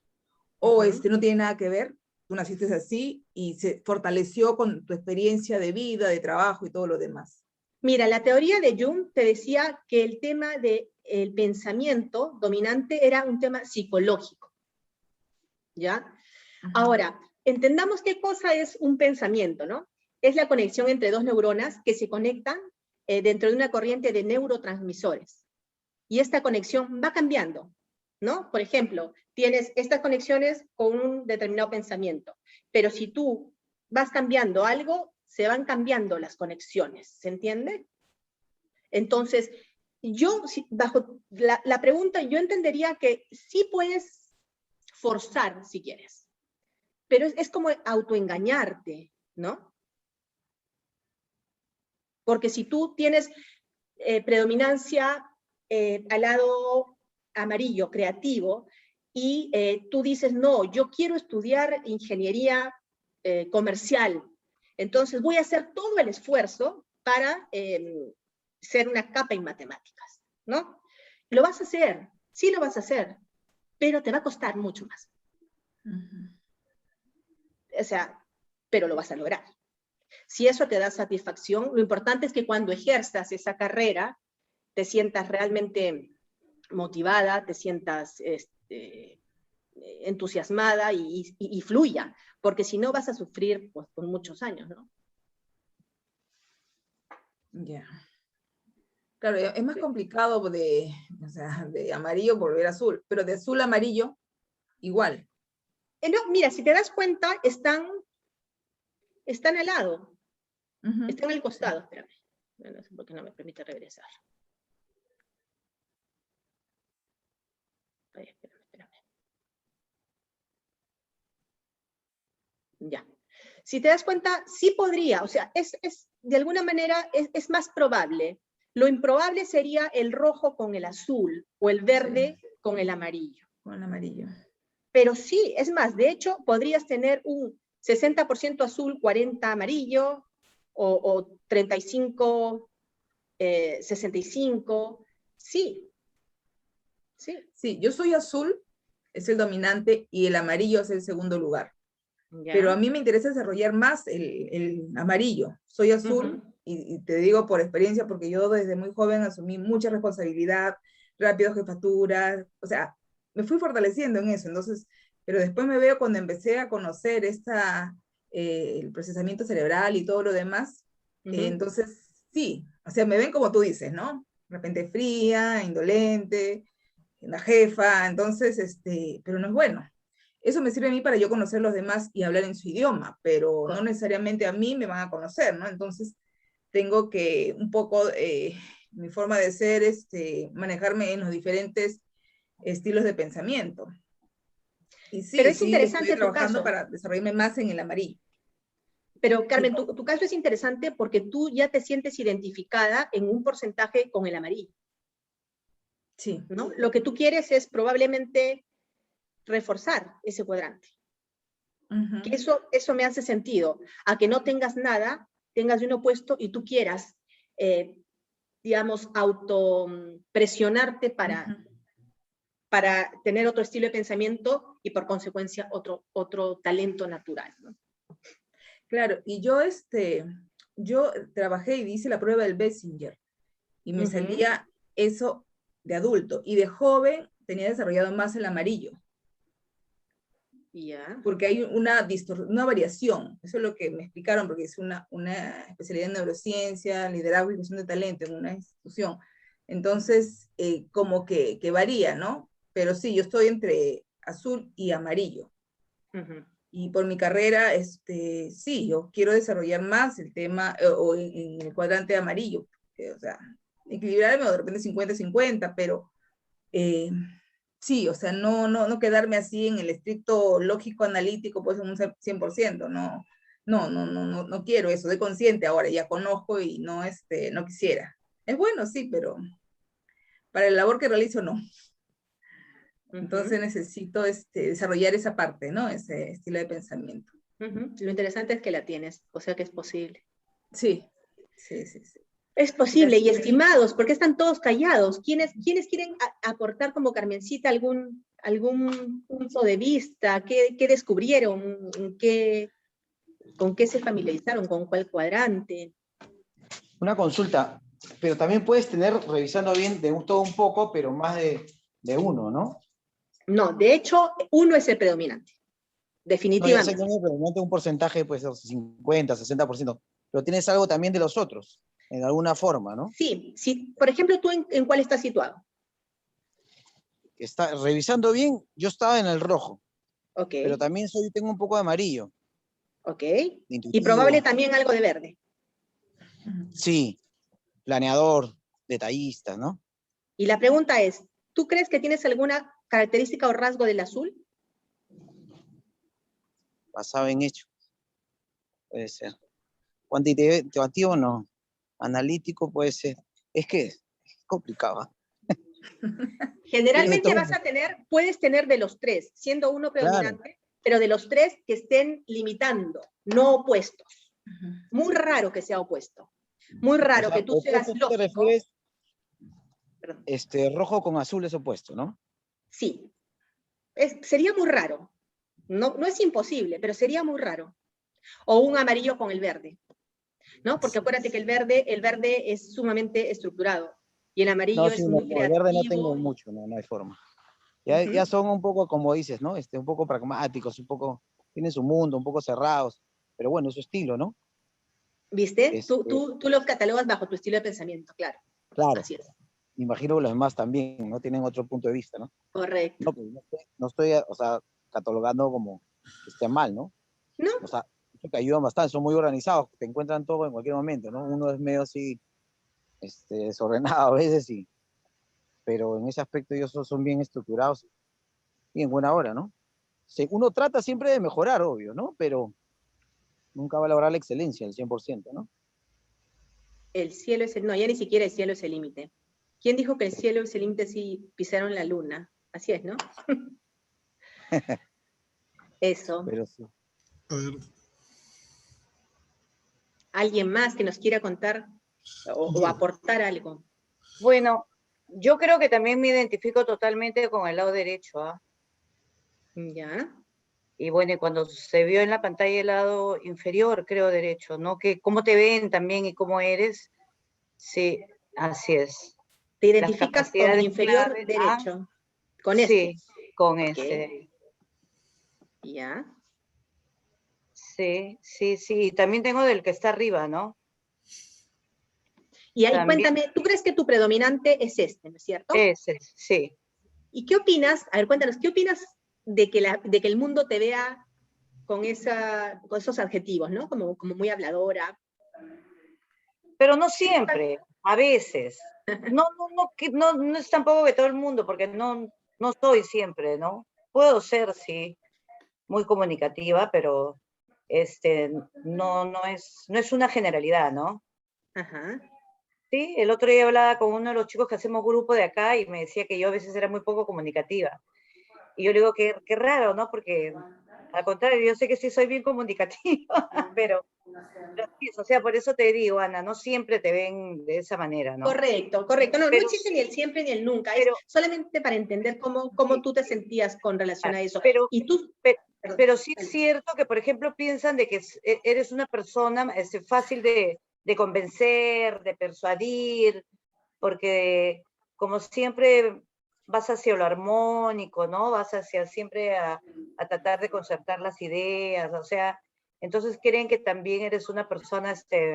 o no tiene nada que ver, tú naciste así y se fortaleció con tu experiencia de vida, de trabajo y todo lo demás. Mira, la teoría de Jung te decía que el tema del pensamiento dominante era un tema psicológico, ¿ya? Ahora, entendamos qué cosa es un pensamiento, ¿no? Es la conexión entre 2 neuronas que se conectan dentro de una corriente de neurotransmisores. y esta conexión va cambiando, ¿no? Por ejemplo, tienes estas conexiones con un determinado pensamiento, pero si tú vas cambiando algo, se van cambiando las conexiones, ¿se entiende? Entonces, yo, bajo la pregunta, yo entendería que sí puedes forzar si quieres, pero es como autoengañarte, ¿no? Porque si tú tienes predominancia al lado amarillo, creativo, y tú dices, no, yo quiero estudiar ingeniería comercial, entonces voy a hacer todo el esfuerzo para ser una capa en matemáticas, ¿no? Lo vas a hacer, sí lo vas a hacer, pero te va a costar mucho más. O sea, pero lo vas a lograr. Si eso te da satisfacción, lo importante es que cuando ejerzas esa carrera, te sientas realmente motivada, te sientas entusiasmada y fluya, porque si no vas a sufrir pues, por muchos años, ¿no? Ya. Claro, es más complicado o sea, de amarillo volver azul, pero de azul a amarillo, igual. No, mira, si te das cuenta, están al lado, están al costado, espérame. No sé por qué no me permite regresar. Ay, espérame. Ya. Si te das cuenta, sí podría, o sea, de alguna manera es más probable. Lo improbable sería el rojo con el azul, o el verde con el amarillo. Con el amarillo. Pero sí, es más, de hecho, podrías tener un 60% azul, 40 amarillo, o 35, 65, sí. Sí, yo soy azul, es el dominante, y el amarillo es el segundo lugar. ¿Ya? Pero a mí me interesa desarrollar más el amarillo. Soy azul, y te digo por experiencia, porque yo desde muy joven asumí mucha responsabilidad, rápido jefaturas, o sea, me fui fortaleciendo en eso. Entonces, pero después me veo cuando empecé a conocer el procesamiento cerebral y todo lo demás, entonces sí, o sea, me ven como tú dices, ¿no? De repente fría, indolente, la jefa, entonces, pero no es bueno. Eso me sirve a mí para yo conocer a los demás y hablar en su idioma, pero no necesariamente a mí me van a conocer, ¿no? Entonces, tengo que un poco, mi forma de ser, manejarme en los diferentes estilos de pensamiento. Y sí, pero es interesante estoy trabajando tu caso para desarrollarme más en el amarillo. Pero Carmen, tu caso es interesante porque tú ya te sientes identificada en un porcentaje con el amarillo. Sí. ¿No? Lo que tú quieres es probablemente reforzar ese cuadrante. Que eso me hace sentido, a que no tengas nada, tengas de un opuesto y tú quieras, digamos, autopresionarte para tener otro estilo de pensamiento y por consecuencia otro talento natural, ¿no? Claro, y yo trabajé y hice la prueba del Bessinger y me salía eso de adulto, y de joven tenía desarrollado más el amarillo. Yeah. Porque hay una variación, eso es lo que me explicaron, porque es una especialidad en neurociencia, liderazgo y gestión de talento en una institución. Entonces, como que varía, ¿no? Pero sí, yo estoy entre azul y amarillo. Y por mi carrera, sí, yo quiero desarrollar más el tema, o en el cuadrante amarillo, o sea, equilibrarme, o de repente 50-50, pero sí, o sea, no quedarme así en el estricto lógico analítico, pues un 100%, no quiero eso, soy consciente ahora, ya conozco y no quisiera. Es bueno, sí, pero para la labor que realizo, no. Entonces necesito desarrollar esa parte, ¿no? Ese estilo de pensamiento. Lo interesante es que la tienes, o sea que es posible. Sí. Es posible, y estimados, ¿por qué están todos callados? ¿Quiénes quieren aportar como Carmencita algún punto de vista? ¿Qué descubrieron? ¿Con qué se familiarizaron? ¿Con cuál cuadrante? Una consulta, pero también puedes tener, revisando bien, de todo un poco, pero más de uno, ¿no? No, de hecho, uno es el predominante, definitivamente. No, ya sé que uno es predominante, un porcentaje, pues 50, 60%, pero tienes algo también de los otros, en alguna forma, ¿no? Sí, por ejemplo, ¿tú en cuál estás situado? revisando bien, yo estaba en el rojo, Ok, pero también tengo un poco de amarillo. ok. de Y intuitivo. probable también algo de verde. Sí, planeador, detallista, ¿no? Y la pregunta es, ¿tú crees que tienes alguna característica o rasgo del azul? Basado en hechos. Puede ser. Cuantitativo no. Analítico puede ser. Es que es complicado. Generalmente todo. puedes tener de los tres, siendo uno predominante, pero de los tres que estén limitando, no opuestos. Muy raro que sea opuesto. Muy raro que tú seas opuesto, ¿te lógico. refieres? Perdón. Rojo con azul es opuesto, ¿no? Sí. Sería muy raro. No es imposible, pero sería muy raro. O un amarillo con el verde, ¿no? Porque acuérdate que el verde es sumamente estructurado y el amarillo No, es sí, muy no, el verde no tengo creativo. mucho, no hay forma. Ya son un poco, como dices, ¿no? Un poco pragmáticos, tienen su mundo, un poco cerrados, pero bueno, es su estilo, ¿no? ¿Viste? Tú los catalogas bajo tu estilo de pensamiento, claro. Claro. Así es. Imagino que los demás también, ¿no? Tienen otro punto de vista, ¿no? Correcto. No, pues no estoy, o sea, catalogando como que esté mal, ¿no? No. O sea, creo que ayudan bastante, son muy organizados, te encuentran todo en cualquier momento, ¿no? Uno es medio así, desordenado a veces, pero en ese aspecto ellos son bien estructurados y en buena hora, ¿no? Uno trata siempre de mejorar, obvio, ¿no? Pero nunca va a lograr la excelencia al 100%, ¿no? El cielo es no, ya ni siquiera el cielo es el límite. ¿Quién dijo que el cielo es el límite si pisaron la luna? Así es, ¿no? Eso. Pero sí. A ver, ¿Alguien más que nos quiera contar o aportar algo? Bueno, yo creo que también me identifico totalmente con el lado derecho, ¿ah? Ya. Y bueno, y cuando se vio en la pantalla el lado inferior, creo derecho, ¿no? Que cómo te ven también y cómo eres. Sí, así es. ¿Te Las identificas con el capacidades inferior claves, derecho? Con sí, con Ok. ese. Ya. Sí, sí, sí. También tengo del que está arriba, ¿no? Y ahí También. cuéntame, ¿tú crees que tu predominante es este, ¿no es cierto? Ese, sí. ¿Y qué opinas? A ver, cuéntanos, ¿qué opinas de que el mundo te vea con esos adjetivos, ¿no? Como muy habladora. Pero no siempre, a veces. No es tampoco que todo el mundo, porque no soy siempre, ¿no? Puedo ser, sí, muy comunicativa, pero no es una generalidad, ¿no? Ajá. Sí, el otro día hablaba con uno de los chicos que hacemos grupo de acá y me decía que yo a veces era muy poco comunicativa. Y yo le digo, qué raro, ¿no? Porque al contrario, yo sé que sí soy bien comunicativa, pero sí, o sea, por eso te digo, Ana, no siempre te ven de esa manera, ¿no? Correcto. No pero existe ni el siempre ni el nunca, pero, es solamente para entender cómo tú te sentías con relación a eso. Y tú, pero sí es cierto que, por ejemplo, piensan de que eres una persona fácil de convencer, de persuadir, porque como siempre vas hacia lo armónico, ¿no? Vas hacia siempre a tratar de concertar las ideas, o sea, entonces creen que también eres una persona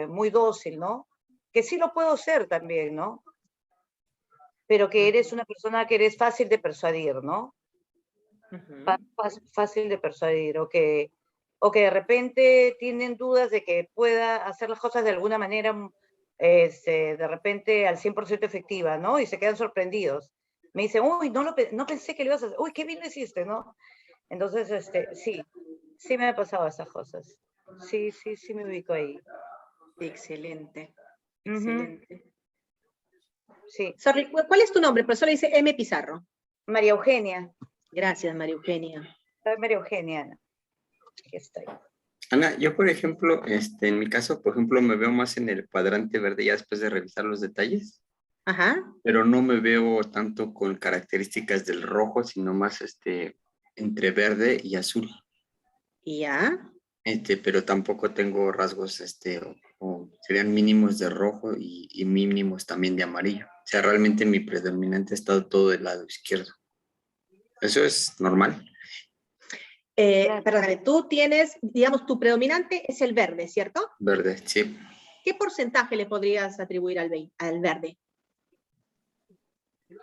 muy dócil, ¿no? Que sí lo puedo ser también, ¿no? Pero que eres una persona que eres fácil de persuadir, ¿no? Fácil de persuadir, o que de repente tienen dudas de que pueda hacer las cosas de alguna manera, de repente al 100% efectiva, ¿no? Y se quedan sorprendidos. Me dicen, uy, no pensé que lo ibas a hacer, uy, qué bien lo hiciste, ¿no? Entonces, sí me ha pasado esas cosas. Sí me ubico ahí. Excelente, excelente. Sí. Sorry, ¿cuál es tu nombre? Profesor, dice M. Pizarro. María Eugenia. Gracias, María Eugenia. Soy María Eugenia, Ana. Aquí estoy. Ana, yo por ejemplo, en mi caso, por ejemplo, me veo más en el cuadrante verde ya después de revisar los detalles. Ajá. Pero no me veo tanto con características del rojo, sino más entre verde y azul. Ya. Pero tampoco tengo rasgos, o serían mínimos de rojo y mínimos también de amarillo. O sea, realmente mi predominante está todo del lado izquierdo. ¿Eso es normal? Perdóname, tú tienes, digamos, tu predominante es el verde, ¿cierto? Verde, sí. ¿Qué porcentaje le podrías atribuir al verde?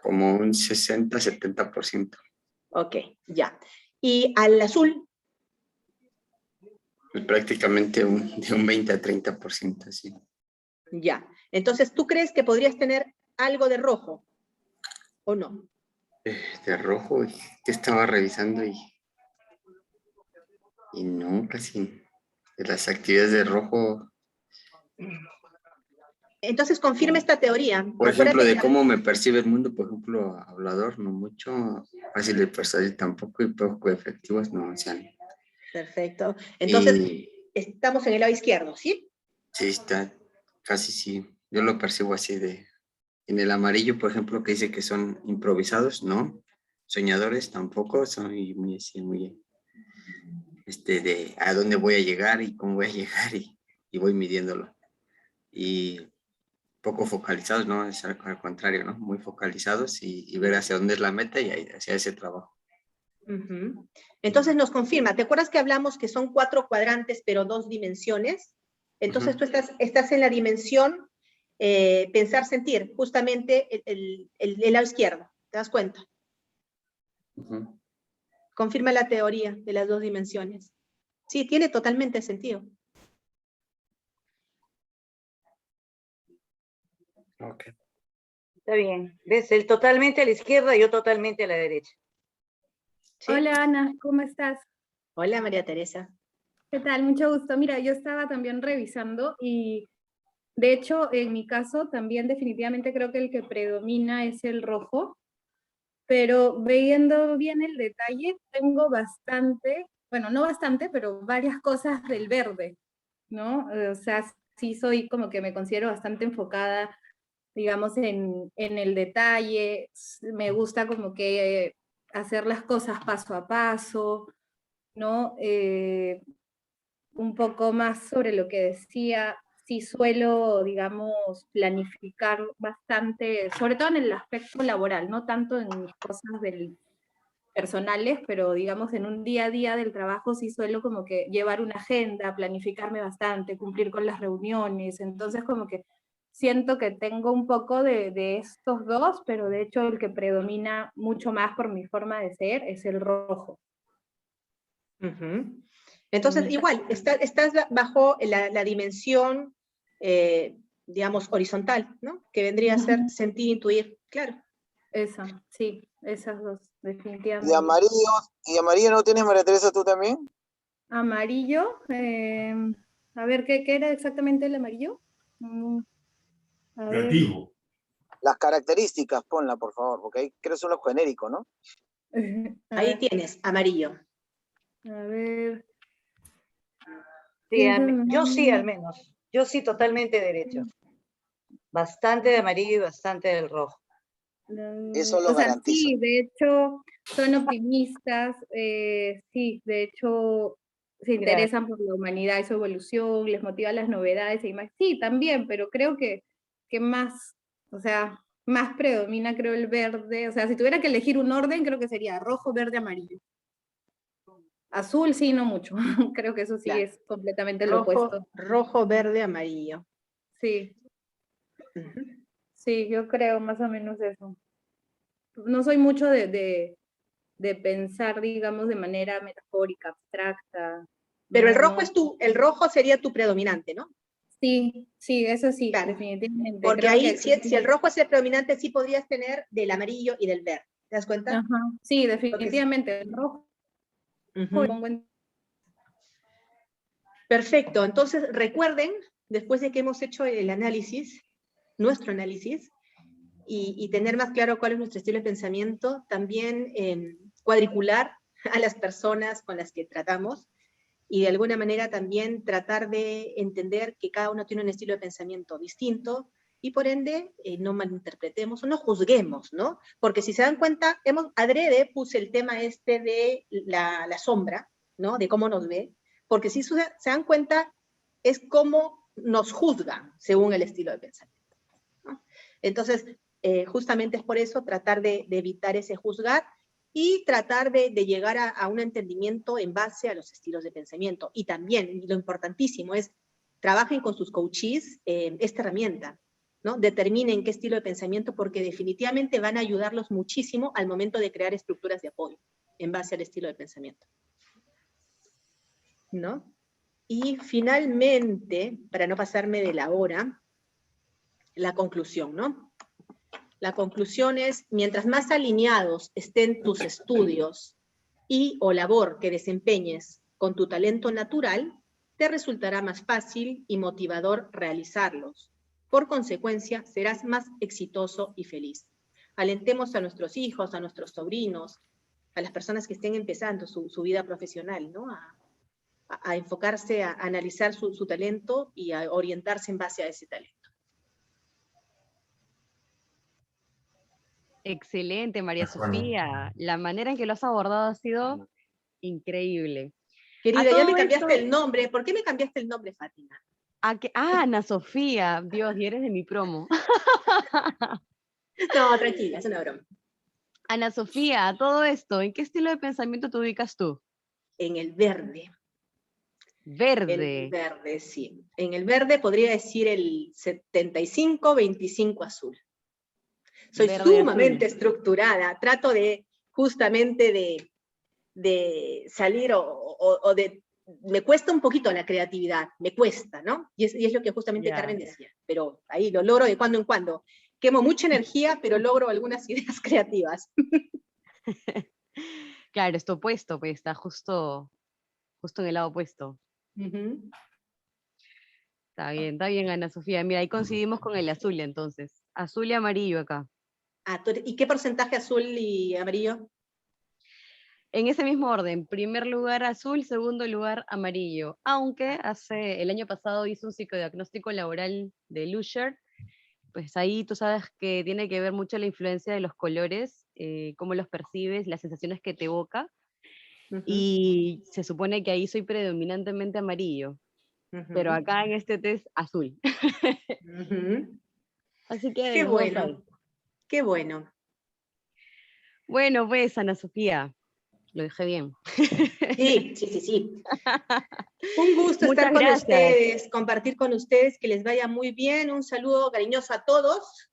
Como un 60-70%. Ok, ya. ¿Y al azul? Pues prácticamente de un 20 a 30%, sí. Ya. Entonces, ¿tú crees que podrías tener algo de rojo? ¿O no? De rojo, que estaba revisando y no, casi. De las actividades de rojo, Entonces, confirma esta teoría. por ejemplo, Acuérdate de que... cómo me percibe el mundo, por ejemplo, hablador, no mucho, fácil de persuadir tampoco y poco efectivos, no, o sea, Perfecto. Entonces, y estamos en el lado izquierdo, ¿sí? sí, está, casi sí, yo lo percibo así en el amarillo, por ejemplo, que dice que son improvisados, no, soñadores tampoco, son muy, así, muy, de a dónde voy a llegar y cómo voy a llegar y voy midiéndolo. Y poco focalizados, ¿no? Es al contrario, ¿no? Muy focalizados y ver hacia dónde es la meta y hacia ese trabajo. Ujú. Entonces nos confirma, ¿te acuerdas que hablamos que son 4 cuadrantes pero 2 dimensiones? Entonces tú estás en la dimensión pensar, sentir, justamente el lado izquierdo, ¿te das cuenta? Confirma la teoría de las 2 dimensiones. Sí, tiene totalmente sentido. Ok. Está bien. ¿Ves? Él totalmente a la izquierda y yo totalmente a la derecha. ¿Sí? Hola Ana, ¿cómo estás? Hola María Teresa. ¿Qué tal? Mucho gusto. Mira, yo estaba también revisando y de hecho en mi caso también definitivamente creo que el que predomina es el rojo, pero viendo bien el detalle tengo bastante, bueno, no bastante, pero varias cosas del verde, ¿no? O sea, sí soy como que me considero bastante enfocada, digamos, en el detalle, me gusta como que hacer las cosas paso a paso, ¿no? Un poco más sobre lo que decía, sí suelo, digamos, planificar bastante, sobre todo en el aspecto laboral, no tanto en mis cosas personales, pero digamos en un día a día del trabajo sí suelo como que llevar una agenda, planificarme bastante, cumplir con las reuniones, entonces como que siento que tengo un poco de estos dos, pero de hecho el que predomina mucho más por mi forma de ser es el rojo. Entonces, igual, estás bajo la dimensión, digamos, horizontal, ¿no? Que vendría a ser sentir, intuir, claro. Esa, sí, esas dos, definitivamente. ¿Y amarillo no tienes, María Teresa, tú también? Amarillo, a ver, ¿qué era exactamente el amarillo? A ver. Creativo. Las características, ponla, por favor, porque ahí creo que son los genéricos, ¿no? Ahí tienes, amarillo. A ver. Sí, yo sí al menos. Yo sí totalmente derecho. Bastante de amarillo y bastante del rojo. Eso lo o sea, garantizo. sí, de hecho, son optimistas, sí, de hecho, se interesan por la humanidad y su evolución, les motiva las novedades y más. Sí, también, pero creo que más, o sea, más predomina, creo, el verde. O sea, si tuviera que elegir un orden, creo que sería rojo, verde, amarillo. Azul, sí, no mucho. Creo que eso sí es completamente lo opuesto. Rojo, verde, amarillo. Sí. Sí, yo creo más o menos eso. No soy mucho de pensar, digamos, de manera metafórica, abstracta. Pero el No, rojo no. el rojo sería tu predominante, ¿no? Sí, eso sí, Claro. Definitivamente. Porque creo ahí, que, si el rojo es el predominante, sí podrías tener del amarillo y del verde. ¿Te das cuenta? Ajá, sí, definitivamente. El rojo. Perfecto. Entonces, recuerden, después de que hemos hecho el análisis, nuestro análisis, y tener más claro cuál es nuestro estilo de pensamiento, también cuadricular a las personas con las que tratamos, y de alguna manera también tratar de entender que cada uno tiene un estilo de pensamiento distinto, y por ende no malinterpretemos o no juzguemos, ¿no? Porque si se dan cuenta, adrede puse el tema de la sombra, ¿no? De cómo nos ve, porque si se dan cuenta, es cómo nos juzgan según el estilo de pensamiento, ¿no? Entonces, justamente es por eso tratar de evitar ese juzgar y tratar de llegar a un entendimiento en base a los estilos de pensamiento. Y también, lo importantísimo es, trabajen con sus coaches esta herramienta, ¿no? Determinen qué estilo de pensamiento, porque definitivamente van a ayudarlos muchísimo al momento de crear estructuras de apoyo en base al estilo de pensamiento, ¿no? Y finalmente, para no pasarme de la hora, la conclusión, ¿no? La conclusión es, mientras más alineados estén tus estudios y o labor que desempeñes con tu talento natural, te resultará más fácil y motivador realizarlos. Por consecuencia, serás más exitoso y feliz. Alentemos a nuestros hijos, a nuestros sobrinos, a las personas que estén empezando su vida profesional, ¿no? A enfocarse, a analizar su talento y a orientarse en base a ese talento. Excelente, María De acuerdo. Sofía. La manera en que lo has abordado ha sido increíble. Querida, ya todo me cambiaste esto- el nombre. ¿Por qué me cambiaste el nombre, Fátima? Ana Sofía, Dios, y eres de mi promo. No, tranquila, es una broma. Ana Sofía, a todo esto, ¿en qué estilo de pensamiento te ubicas tú? En el verde. Verde. El verde, sí. En el verde podría decir el 75-25 azul. Soy Verde sumamente azul. estructurada. Trato de, justamente, de salir o de... Me cuesta un poquito la creatividad, me cuesta, ¿no? Y es lo que justamente Ya. Carmen decía. Pero ahí lo logro de cuando en cuando. Quemo mucha energía, pero logro algunas ideas creativas. Claro, esto opuesto, pues está justo en el lado opuesto. Ujú. Está bien, Ana Sofía. Mira, ahí coincidimos con el azul entonces. Azul y amarillo acá. ¿Y qué porcentaje azul y amarillo? En ese mismo orden, primer lugar azul, segundo lugar amarillo. Aunque el año pasado hice un psicodiagnóstico laboral de Lusher, pues ahí tú sabes que tiene que ver mucho la influencia de los colores, cómo los percibes, las sensaciones que te evoca. Y se supone que ahí soy predominantemente amarillo, pero acá en este test azul. Así que Qué los dos hay. bueno, qué bueno. Bueno, pues Ana Sofía, lo dejé bien. Sí. Un gusto Muchas estar con gracias. ustedes, compartir con ustedes, que les vaya muy bien. Un saludo cariñoso a todos.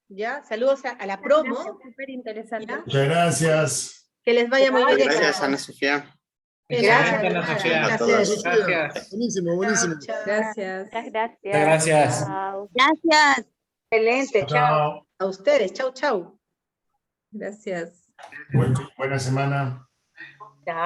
¿Ya? Saludos a la promo. Súper interesante. Muchas gracias. Que les vaya muy bien. Gracias, Ana Sofía. Gracias, Ana Sofía. A todos. Gracias. Buenísimo, buenísimo. Gracias. Muchas gracias. Gracias. Chao. Gracias. Excelente, chao. Chao. A ustedes. Chau, chau. Gracias. Buena semana. Chao.